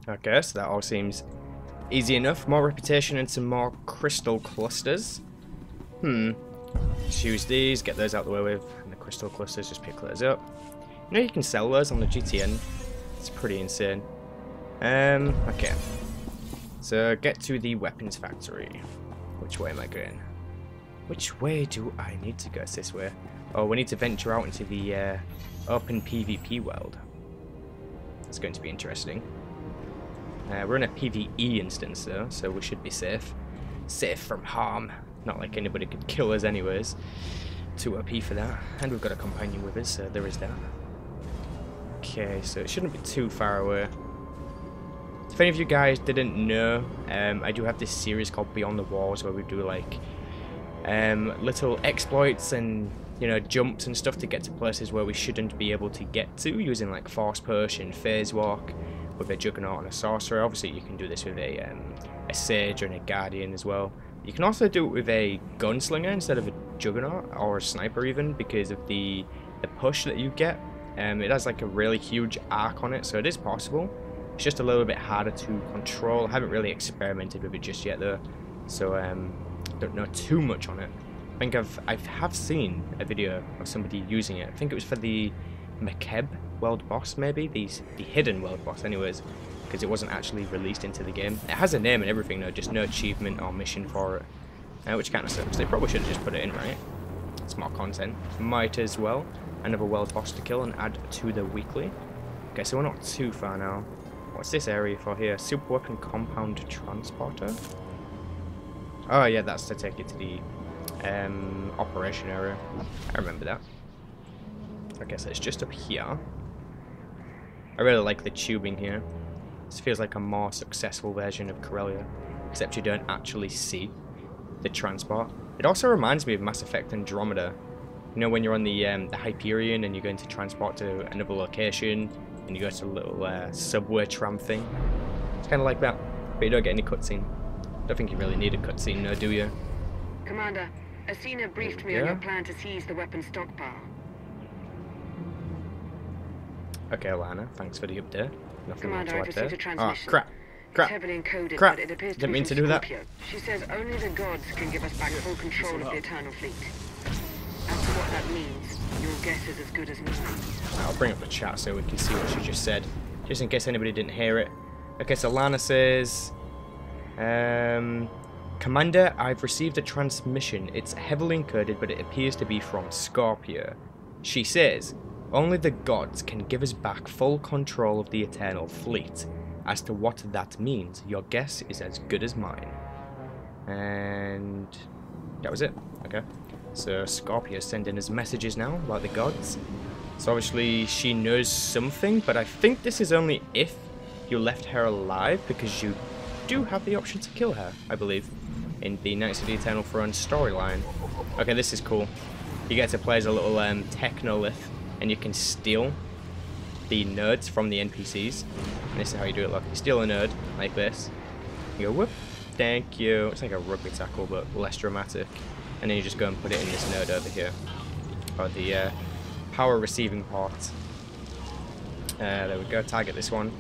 Okay, so that all seems easy enough. More reputation and some more crystal clusters. Just use these, get those out the way with, and the crystal clusters, just pick those up. You know you can sell those on the GTN. It's pretty insane. Okay. So get to the weapons factory. Which way am I going? Which way do I need to go? It's this way. Oh, we need to venture out into the open PvP world. It's going to be interesting. We're in a PvE instance though, so we should be safe. Safe from harm. Not like anybody could kill us anyways. Too OP for that. And we've got a companion with us, so there is that. Okay, so it shouldn't be too far away. If any of you guys didn't know, I do have this series called Beyond the Walls where we do like little exploits and, you know, jumps and stuff to get to places where we shouldn't be able to get to using like Force Push and Phase Walk with a Juggernaut and a Sorcerer. Obviously you can do this with a Sage and a Guardian as well. You can also do it with a Gunslinger instead of a Juggernaut or a Sniper even, because of the push that you get. It has like a really huge arc on it, so it is possible. It's just a little bit harder to control. I haven't really experimented with it just yet though, so don't know too much on it. I think I have seen a video of somebody using it. I think it was for the McKeb world boss, maybe the hidden world boss anyways, because it wasn't actually released into the game. It has a name and everything though, just no achievement or mission for it, which kind of sucks. They probably should have just put it in, right? It's more content. Might as well. Another world boss to kill and add to the weekly. Okay, so we're not too far now. What's this area for here? Super Weapon Compound Transporter? Oh yeah, that's to take it to the operation area. I remember that. Okay, so it's just up here. I really like the tubing here. This feels like a more successful version of Corellia, except you don't actually see the transport. It also reminds me of Mass Effect Andromeda. You know, when you're on the Hyperion and you're going to transport to another location, and you go to a little subway tram thing. It's kind of like that, but you don't get any cutscene. Don't think you really need a cutscene, no, do you? Commander, Asina briefed me on your plan to seize the weapon stockpile. Okay, Lana, thanks for the update. Nothing Commander, more I've to add received there. a transmission. Oh, crap. It's heavily encoded, Crap. but it appears to Didn't be mean from to do that. Scorpio. She says only the gods can give us back full control of the Eternal Fleet. As to what that means, your guess is as good as mine. I'll bring up the chat so we can see what she just said, just in case anybody didn't hear it. Okay, so Lana says, Commander, I've received a transmission. It's heavily encoded, but it appears to be from Scorpio. She says, only the gods can give us back full control of the Eternal Fleet. As to what that means, your guess is as good as mine. And that was it. Okay. So Scorpio's sending us messages now about the gods. So obviously she knows something, but I think this is only if you left her alive, because you do have the option to kill her, I believe, in the Knights of the Eternal Throne storyline. Okay, this is cool. You get to play as a little technolith, and you can steal the nerds from the NPCs. And this is how you do it. Look, you steal a nerd like this. You go whoop, thank you. It's like a rugby tackle, but less dramatic. And then you just go and put it in this node over here, or the power receiving port. There we go. Target this one.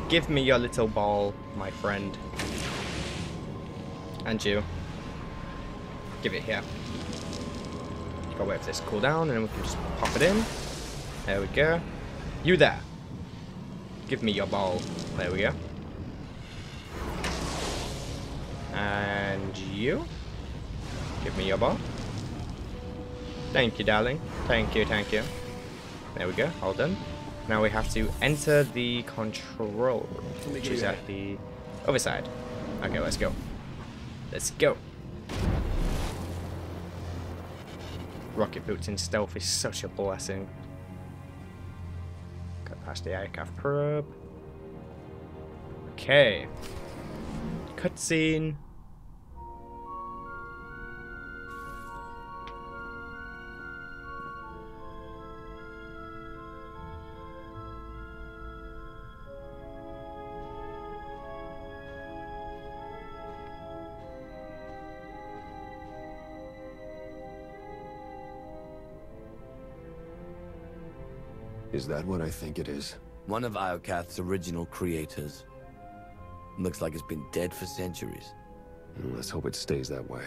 Give me your little ball, my friend. And you. Give it here. Gotta wait for this to cool down, and then we can just pop it in. There we go. You there. Give me your ball. There we go. And you. Give me your ball. Thank you, darling. Thank you, thank you. There we go. All done. Now we have to enter the control room, which is at the other side. Okay, let's go. Let's go. Rocket boots in stealth is such a blessing. Got past the Iokath probe. Okay. Cutscene. Is that what I think it is? One of Iokath's original creators. Looks like it's been dead for centuries. Let's hope it stays that way.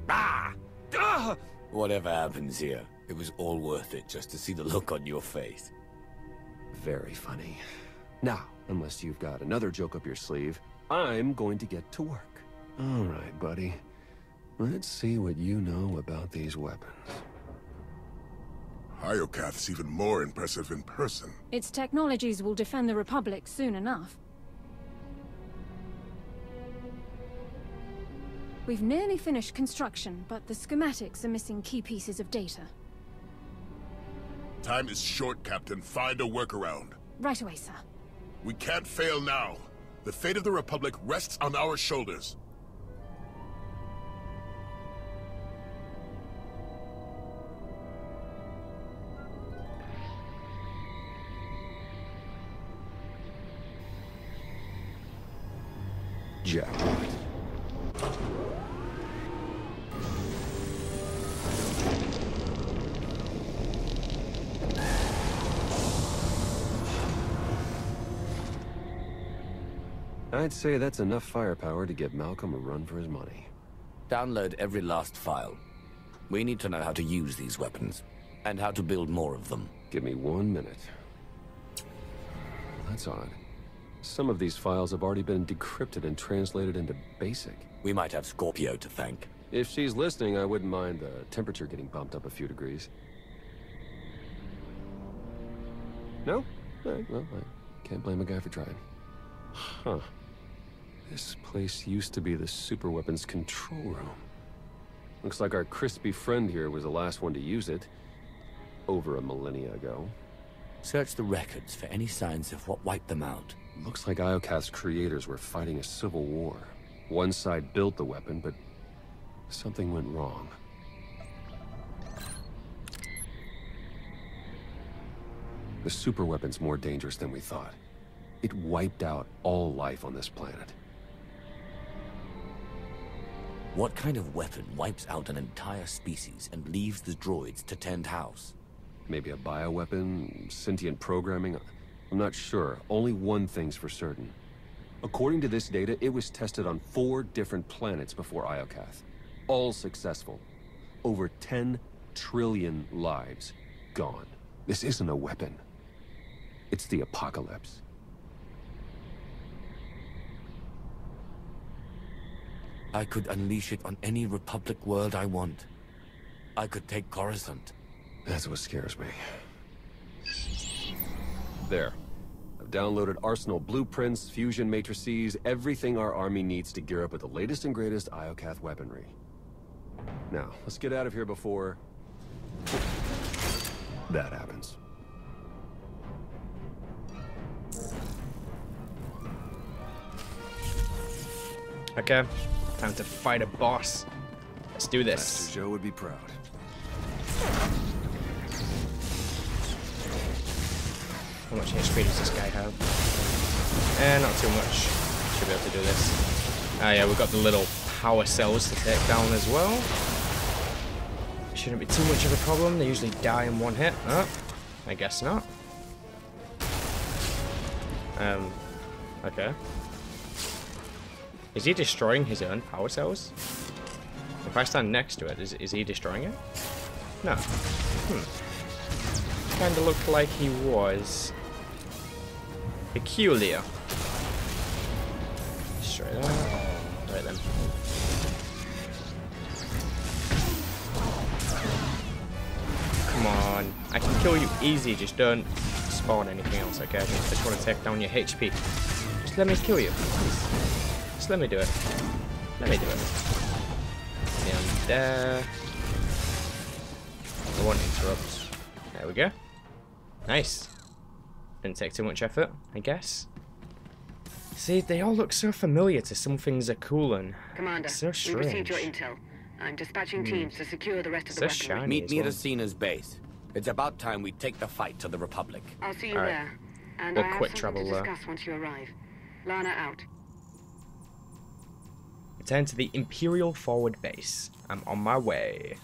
Ah! Ah! Whatever happens here, it was all worth it just to see the look on your face. Very funny. Now, unless you've got another joke up your sleeve, I'm going to get to work. All right, buddy. Let's see what you know about these weapons. Iokath's even more impressive in person. Its technologies will defend the Republic soon enough. We've nearly finished construction, but the schematics are missing key pieces of data. Time is short, Captain. Find a workaround. Right away, sir. We can't fail now. The fate of the Republic rests on our shoulders. Jackpot. I'd say that's enough firepower to give Malcolm a run for his money. Download every last file. We need to know how to use these weapons, and how to build more of them. Give me 1 minute. That's odd. Some of these files have already been decrypted and translated into BASIC. We might have Scorpio to thank. If she's listening, I wouldn't mind the temperature getting bumped up a few degrees. No? All right, well, I can't blame a guy for trying. Huh. This place used to be the superweapons control room. Looks like our crispy friend here was the last one to use it. Over a millennia ago. Search the records for any signs of what wiped them out. Looks like Iokath's creators were fighting a civil war. One side built the weapon, but something went wrong. The superweapon's more dangerous than we thought. It wiped out all life on this planet. What kind of weapon wipes out an entire species and leaves the droids to tend house? Maybe a bioweapon, sentient programming? I'm not sure. Only one thing's for certain. According to this data, it was tested on 4 different planets before Iokath. All successful. Over 10 trillion lives gone. This isn't a weapon. It's the apocalypse. I could unleash it on any Republic world I want. I could take Coruscant. That's what scares me. There. I've downloaded Arsenal blueprints, fusion matrices, everything our army needs to gear up with the latest and greatest Iokath weaponry. Now, let's get out of here before that happens. Okay, time to fight a boss. Let's do this. Master Joe would be proud. How much HP does this guy have? Not too much. Should be able to do this. Ah, yeah, we've got the little power cells to take down as well. Shouldn't be too much of a problem. They usually die in one hit. Oh, I guess not. Okay. Is he destroying his own power cells? If I stand next to it, is he destroying it? No. Kinda looked like he was. Peculiar. Straight up. Right then. Come on. I can kill you easy, just don't spawn anything else, okay? I just want to take down your HP. Just let me kill you, please. Just let me do it. Let me do it. Down there. I won't interrupt. There we go. Nice. Didn't take too much effort, I guess. See, they all look so familiar to some things are cool and Commander, so we strange. received your intel. I'm dispatching teams to secure the rest of the So weaponry. shiny. Meet me at well. Asena's base. It's about time we take the fight to the Republic. I'll see you Alright. there. And We'll I have quick something travel to there. discuss once you arrive. Lana out. Return to the Imperial Forward Base. I'm on my way.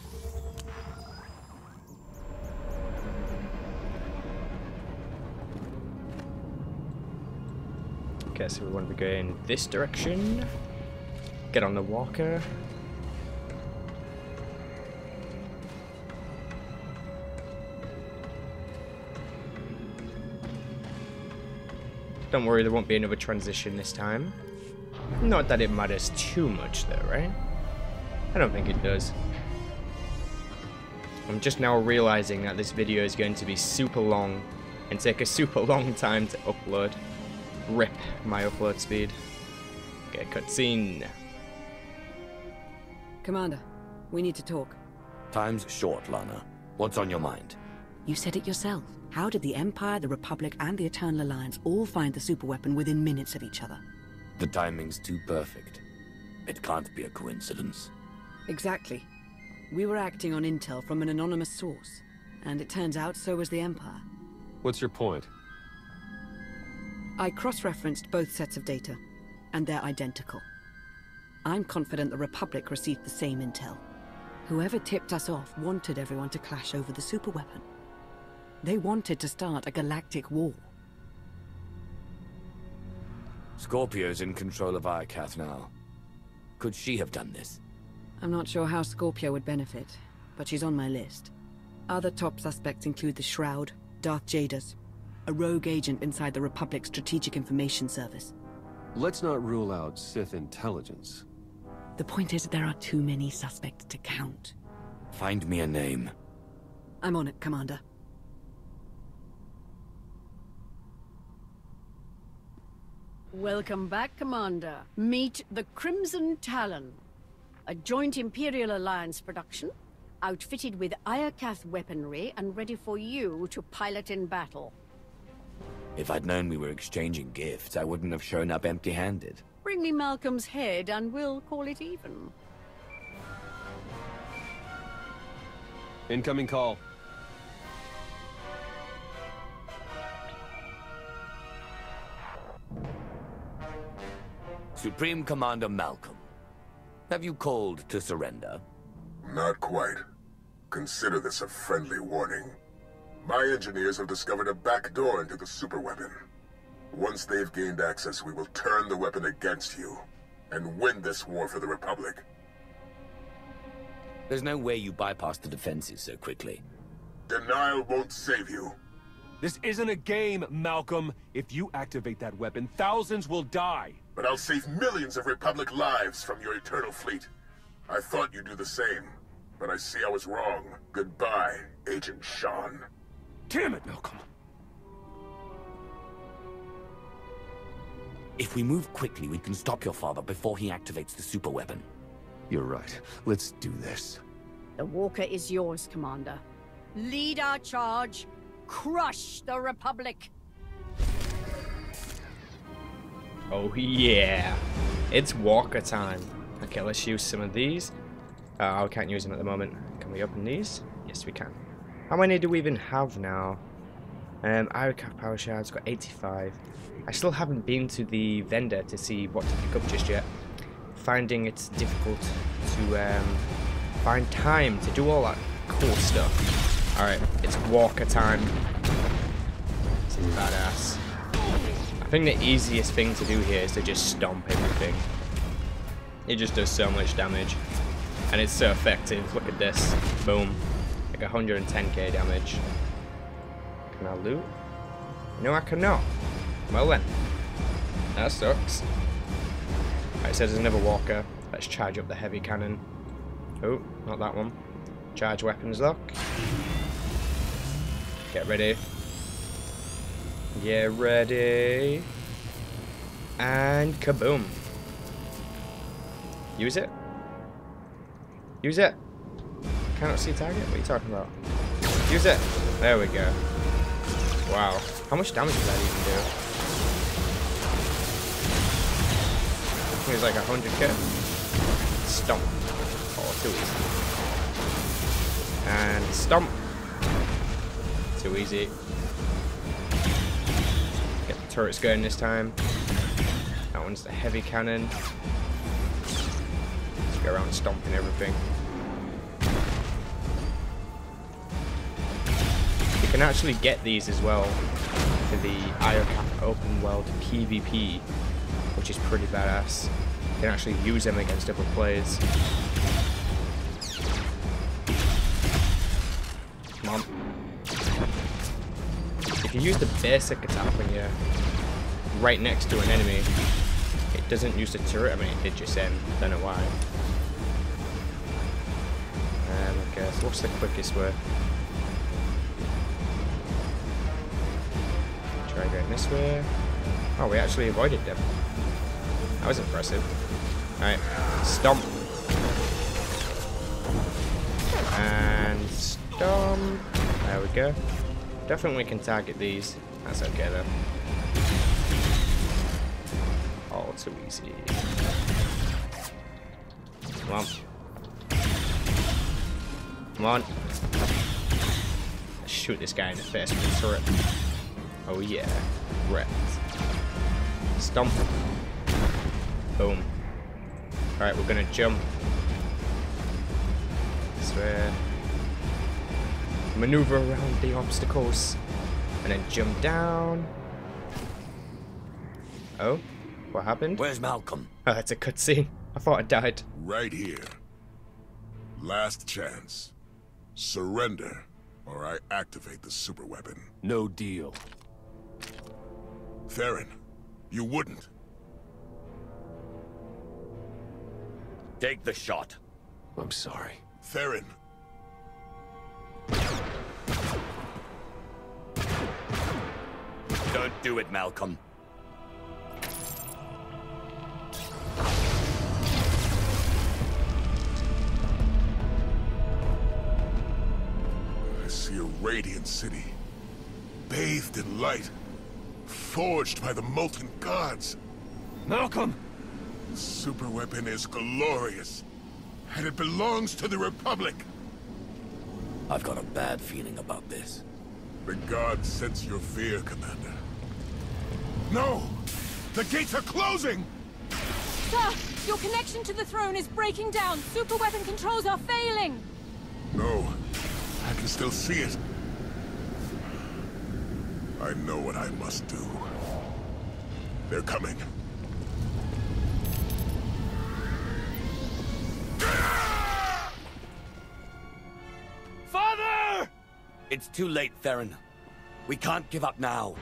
Okay, so we want to be going this direction. Get on the walker. Don't worry, there won't be another transition this time. Not that it matters too much though, right? I don't think it does. I'm just now realizing that this video is going to be super long and take a super long time to upload. Rip my upload speed. Okay, cutscene. Commander, we need to talk. Time's short, Lana. What's on your mind? You said it yourself. How did the Empire, the Republic, and the Eternal Alliance all find the superweapon within minutes of each other? The timing's too perfect. It can't be a coincidence. Exactly. We were acting on intel from an anonymous source, and it turns out so was the Empire. What's your point? I cross-referenced both sets of data, and they're identical. I'm confident the Republic received the same intel. Whoever tipped us off wanted everyone to clash over the superweapon. They wanted to start a galactic war. Scorpio's in control of Iokath now. Could she have done this? I'm not sure how Scorpio would benefit, but she's on my list. Other top suspects include the Shroud, Darth Jaders, a rogue agent inside the Republic's Strategic Information Service. Let's not rule out Sith intelligence. The point is there are too many suspects to count. Find me a name. I'm on it, Commander. Welcome back, Commander. Meet the Crimson Talon, a joint Imperial Alliance production, outfitted with Iokath weaponry and ready for you to pilot in battle. If I'd known we were exchanging gifts, I wouldn't have shown up empty-handed. Bring me Malcolm's head and we'll call it even. Incoming call. Supreme Commander Malcolm, have you called to surrender? Not quite. Consider this a friendly warning. My engineers have discovered a back door into the superweapon. Once they've gained access, we will turn the weapon against you and win this war for the Republic. There's no way you bypassed the defenses so quickly. Denial won't save you. This isn't a game, Malcolm. If you activate that weapon, thousands will die. But I'll save millions of Republic lives from your Eternal Fleet. I thought you'd do the same, but I see I was wrong. Goodbye, Agent Sean. Damn it, Malcolm. If we move quickly, we can stop your father before he activates the superweapon. You're right. Let's do this. The Walker is yours, Commander. Lead our charge. Crush the Republic. Oh yeah, it's walker time. Okay, let's use some of these. I can't use them at the moment. Can we open these? Yes, we can. How many do we even have now? Iokath power shards got 85. I still haven't been to the vendor to see what to pick up just yet. Finding it's difficult to find time to do all that cool stuff. Alright, it's walker time. It's badass. I think the easiest thing to do here is to just stomp everything. It just does so much damage. And it's so effective. Look at this. Boom. Like 110k damage. Can I loot? No, I cannot. Well then. That sucks. Alright, it says there's another walker. Let's charge up the heavy cannon. Oh, not that one. Charge weapons lock. Get ready. Get ready. And kaboom. Use it. Use it. Cannot see target? What are you talking about? Use it. There we go. Wow. How much damage does that even do? I think it's like 100k. Stomp. Oh, too easy. And stomp. Too easy. Get the turrets going this time. That one's the heavy cannon. Let's go around stomping everything. You can actually get these as well for the Iokath open world PvP which is pretty badass. You can actually use them against other players. Come on. If you use the basic attack when you're right next to an enemy, it doesn't use the turret. I mean, it did just then. Don't know why. Okay, so what's the quickest way? Try going this way. Oh, we actually avoided them. That was impressive. Alright, stomp. And stomp. There we go. Definitely can target these. That's okay though. Oh, too easy. Come on. Come on. Let's shoot this guy in the face with the turret. Oh yeah. Wrecked. Stomp. Boom. Alright, we're gonna jump. This way. Maneuver around the obstacles. And then jump down. Oh? What happened? Where's Malcolm? Oh, that's a cutscene. I thought I died. Right here. Last chance. Surrender, or I activate the super weapon. No deal. Theron, you wouldn't. Take the shot. I'm sorry. Theron. Don't do it, Malcolm. I see a radiant city, bathed in light, forged by the molten gods. Malcolm! The super weapon is glorious, and it belongs to the Republic. I've got a bad feeling about this. The gods sense your fear, Commander. No! The gates are closing! Sir, your connection to the throne is breaking down. Super weapon controls are failing. No, I can still see it. I know what I must do. They're coming. Father! It's too late, Theron. We can't give up now.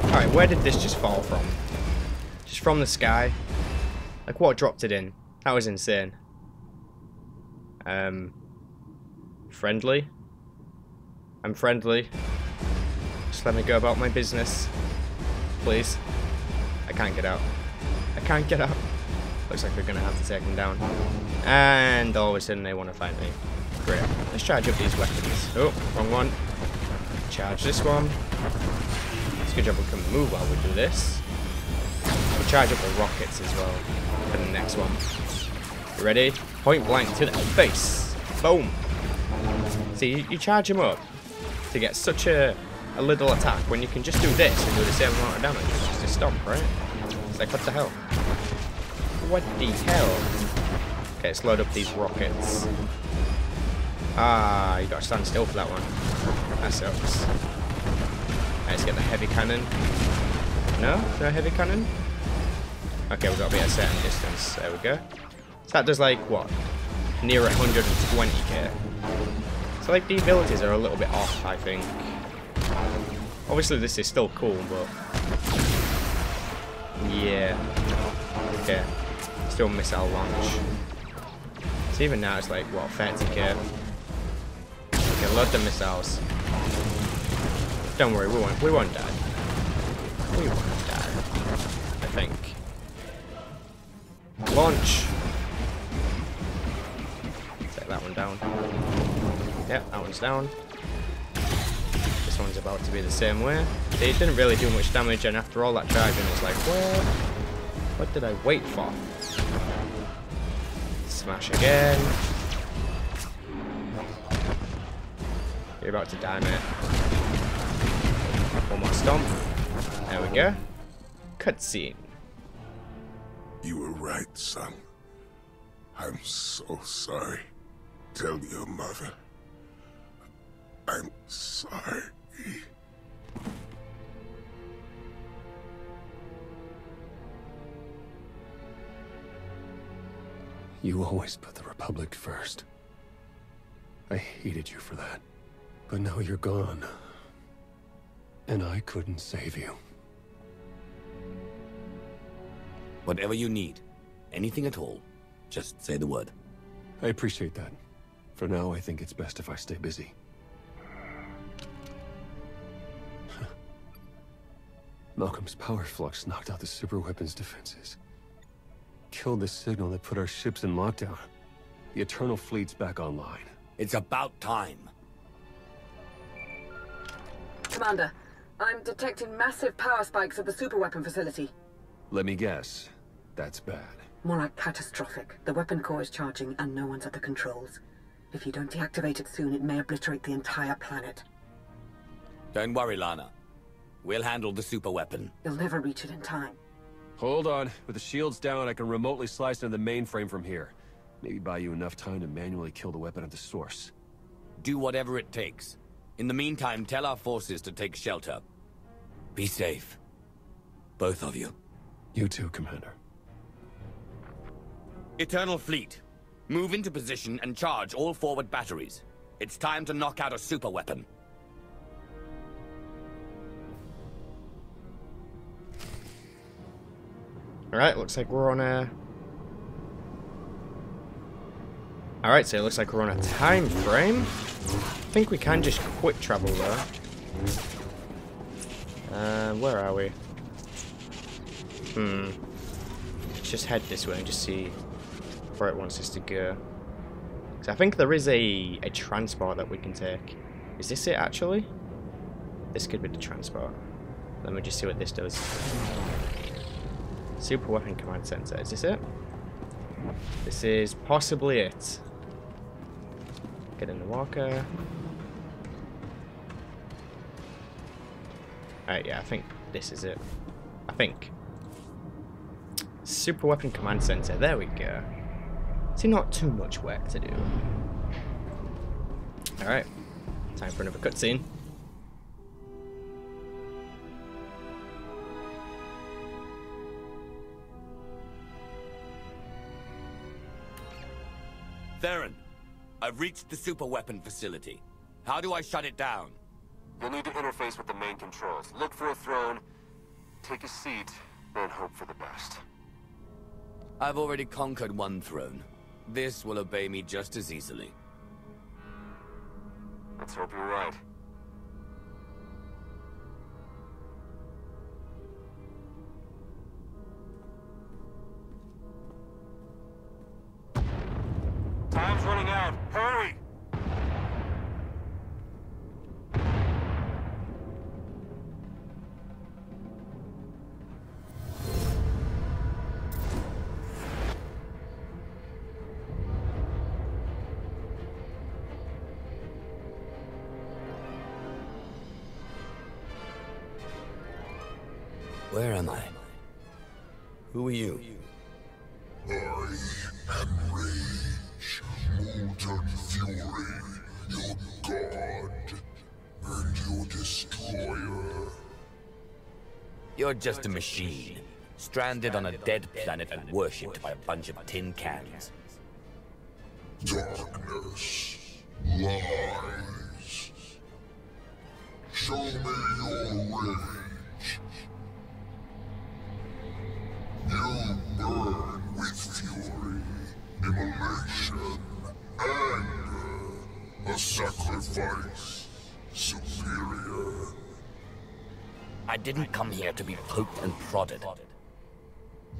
Alright, where did this just fall from? Just from the sky? Like, what dropped it in? That was insane. Friendly? I'm friendly. Just let me go about my business. Please. I can't get out. I can't get out. Looks like we're gonna have to take them down. And all of a sudden they want to fight me. Great. Let's charge up these weapons. Oh, wrong one. Charge this one. It's a good job we can move while we do this. We'll charge up the rockets as well for the next one. You ready? Point blank to the face. Boom. See, you charge them up to get such a little attack when you can just do this and do the same amount of damage. It's just a stomp, right? It's like, what the hell? What the hell? Okay, let's load up these rockets. Ah, you gotta stand still for that one. That sucks. Let's get the heavy cannon. No? No heavy cannon? Okay, we've got to be at a certain distance. There we go. So that does like, what? Near 120k. So like the abilities are a little bit off, I think. Obviously this is still cool, but... yeah. Okay. Still missile launch. So even now it's like, what, 30k? Okay, load the missiles. Don't worry, we won't die. We won't die. I think. Launch! Take that one down. Yep, that one's down. This one's about to be the same way. It didn't really do much damage, and after all that charging, it's like, what did I wait for? Smash again. You're about to die, mate. One more stomp. There we go. Cutscene. You were right, son. I'm so sorry. Tell your mother. I'm sorry. You always put the Republic first. I hated you for that. But now you're gone. And I couldn't save you. Whatever you need, anything at all, just say the word. I appreciate that. For now, I think it's best if I stay busy. Malcolm's power flux knocked out the superweapon's defenses. Killed the signal that put our ships in lockdown. The Eternal Fleet's back online. It's about time. Commander, I'm detecting massive power spikes at the superweapon facility. Let me guess. That's bad. More like catastrophic. The weapon core is charging and no one's at the controls. If you don't deactivate it soon, it may obliterate the entire planet. Don't worry, Lana. We'll handle the superweapon. You'll never reach it in time. Hold on. With the shields down, I can remotely slice into the mainframe from here. Maybe buy you enough time to manually kill the weapon at the source. Do whatever it takes. In the meantime, tell our forces to take shelter. Be safe. Both of you. You too, Commander. Eternal Fleet. Move into position and charge all forward batteries. It's time to knock out a superweapon. Alright, looks like we're on a... Alright, so it looks like we're on a time frame. I think we can just quick travel though. Where are we? Let's just head this way and just see where it wants us to go. So I think there is a transport that we can take. Is this it actually? This could be the transport. Let me just see what this does. Super Weapon Command Center. Is this it? This is possibly it. Get in the walker. Alright, yeah, I think this is it. I think. Super Weapon Command Center. There we go. See, not too much work to do. Alright. Time for another cutscene. Theron, I've reached the superweapon facility. How do I shut it down? You'll need to interface with the main controls. Look for a throne, take a seat, and hope for the best. I've already conquered one throne. This will obey me just as easily. Let's hope you're right. Time's running out. Hurry! Where am I? Who are you? I am Rage, Molten Fury, your god, and your destroyer. You're just a machine, stranded on a dead planet and worshipped by a bunch of tin cans. Darkness, lies. Show me your rage. You burn with fury, immolation, anger, a sacrifice, superior. I didn't come here to be poked and prodded.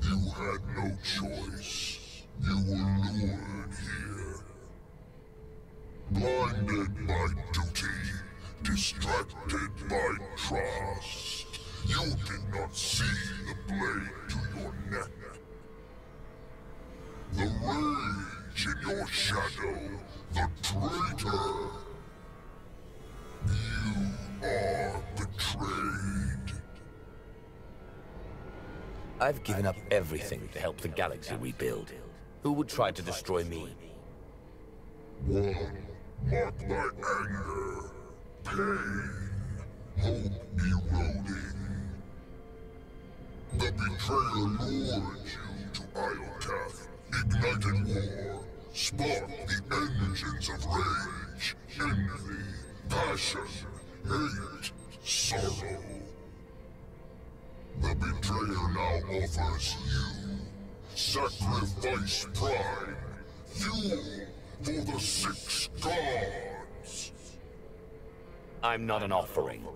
You had no choice. You were lured here. Blinded by duty, distracted by trust. You did not see the blade to your neck. The rage in your shadow, the traitor. You are betrayed. I've given up everything to help the galaxy rebuild. Who would try to destroy me? One marked by anger, pain, hope eroding. The betrayer lured you to Iokath, ignited war, sparked the engines of rage, envy, passion, hate, sorrow. The betrayer now offers you sacrifice pride, fuel for the 6 gods. I'm not an offering.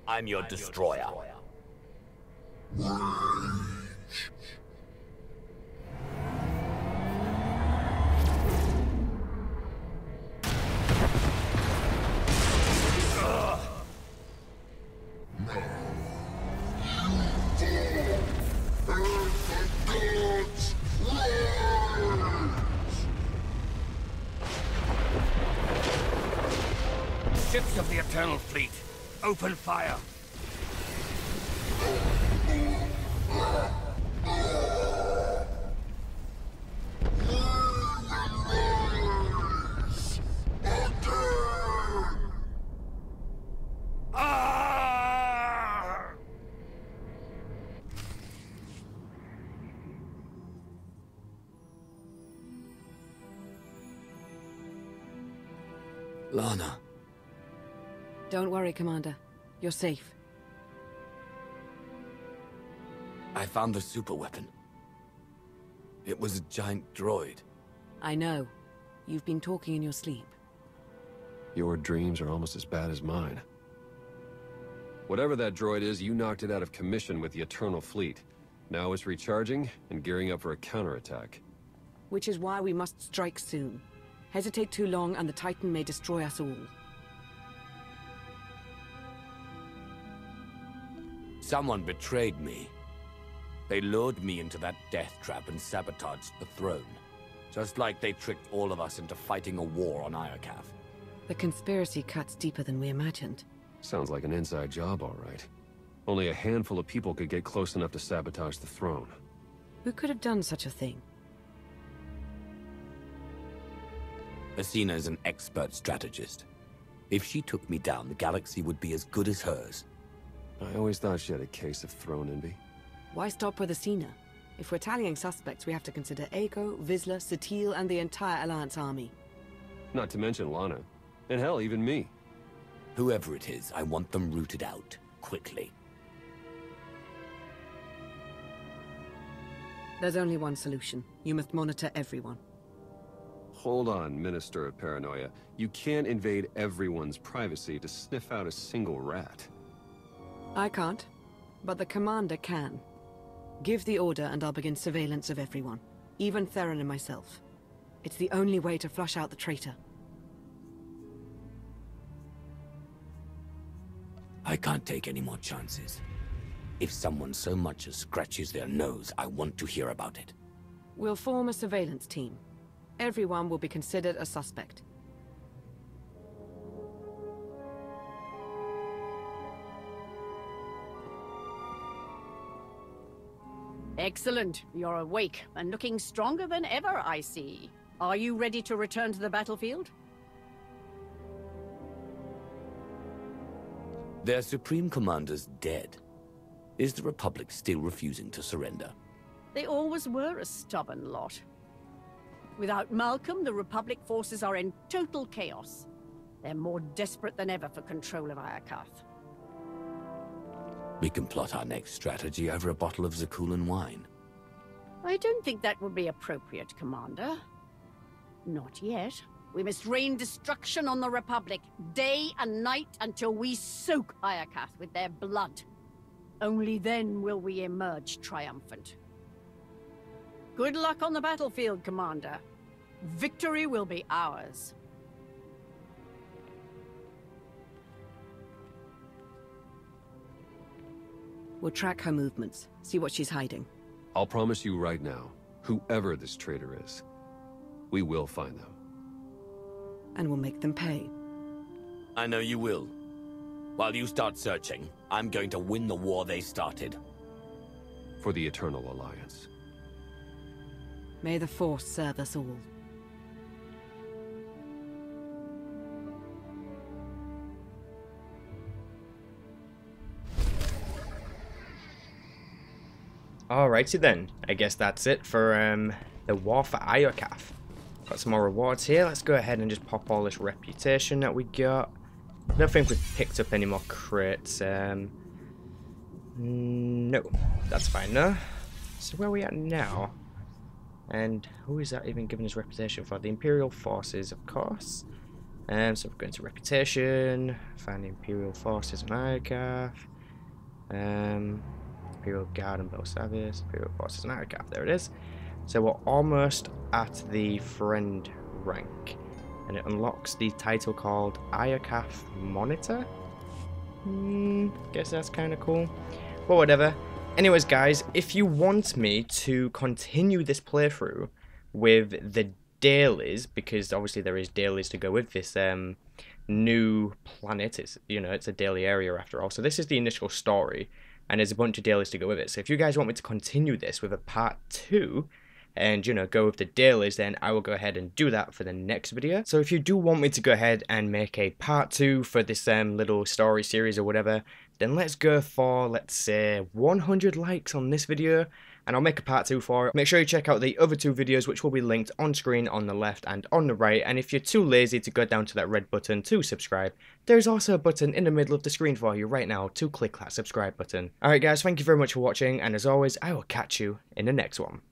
I'm your destroyer. Rage. Ships of the Eternal Fleet, open fire! Lana. Don't worry, Commander. You're safe. I found the super weapon. It was a giant droid. I know. You've been talking in your sleep. Your dreams are almost as bad as mine. Whatever that droid is, you knocked it out of commission with the Eternal Fleet. Now it's recharging and gearing up for a counterattack. Which is why we must strike soon. Hesitate too long and the Titan may destroy us all. Someone betrayed me. They lured me into that death trap and sabotaged the throne. Just like they tricked all of us into fighting a war on Iokath. The conspiracy cuts deeper than we imagined. Sounds like an inside job, all right. Only a handful of people could get close enough to sabotage the throne. Who could have done such a thing? Athena is an expert strategist. If she took me down, the galaxy would be as good as hers. I always thought she had a case of throne envy. Why stop with Athena? If we're tallying suspects, we have to consider Eiko, Vizsla, SWTOR, and the entire Alliance army. Not to mention Lana. And hell, even me. Whoever it is, I want them rooted out, quickly. There's only one solution. You must monitor everyone. Hold on, Minister of Paranoia. You can't invade everyone's privacy to sniff out a single rat. I can't, but the Commander can. Give the order and I'll begin surveillance of everyone. Even Theron and myself. It's the only way to flush out the traitor. I can't take any more chances. If someone so much as scratches their nose, I want to hear about it. We'll form a surveillance team. Everyone will be considered a suspect. Excellent. You're awake and looking stronger than ever, I see. Are you ready to return to the battlefield? Their Supreme Commander's dead. Is the Republic still refusing to surrender? They always were a stubborn lot. Without Malcolm, the Republic forces are in total chaos. They're more desperate than ever for control of Iokath. We can plot our next strategy over a bottle of Zakulan wine. I don't think that would be appropriate, Commander. Not yet. We must rain destruction on the Republic, day and night, until we soak Iokath with their blood. Only then will we emerge triumphant. Good luck on the battlefield, Commander. Victory will be ours. We'll track her movements, see what she's hiding. I'll promise you right now, whoever this traitor is, we will find them. And we'll make them pay. I know you will. While you start searching, I'm going to win the war they started. For the Eternal Alliance. May the Force serve us all. Alrighty then, I guess that's it for the war for Iokath. Got some more rewards here. Let's go ahead and just pop all this reputation that we got. I don't think we've picked up any more crates. No, that's fine. No. So where are we at now? And who is that even giving us reputation for? The Imperial Forces, of course. So we're going to reputation. Find the Imperial Forces in Iokath. Imperial Guard and Bel Savis. Imperial Forces in Iokath. There it is. So we're almost at the friend rank. And it unlocks the title called Iokath Monitor. Guess that's kind of cool. But whatever. Anyways, guys, if you want me to continue this playthrough with the dailies, because obviously there is dailies to go with this new planet. It's, you know, it's a daily area after all. So this is the initial story, and there's a bunch of dailies to go with it. So if you guys want me to continue this with a part 2, and, you know, go with the dailies, then I will go ahead and do that for the next video. So if you do want me to go ahead and make a part 2 for this little story series or whatever, then let's go for, let's say, 100 likes on this video, and I'll make a part 2 for it. Make sure you check out the other 2 videos, which will be linked on screen on the left and on the right, and if you're too lazy to go down to that red button to subscribe, there's also a button in the middle of the screen for you right now to click that subscribe button. Alright guys, thank you very much for watching, and as always, I will catch you in the next one.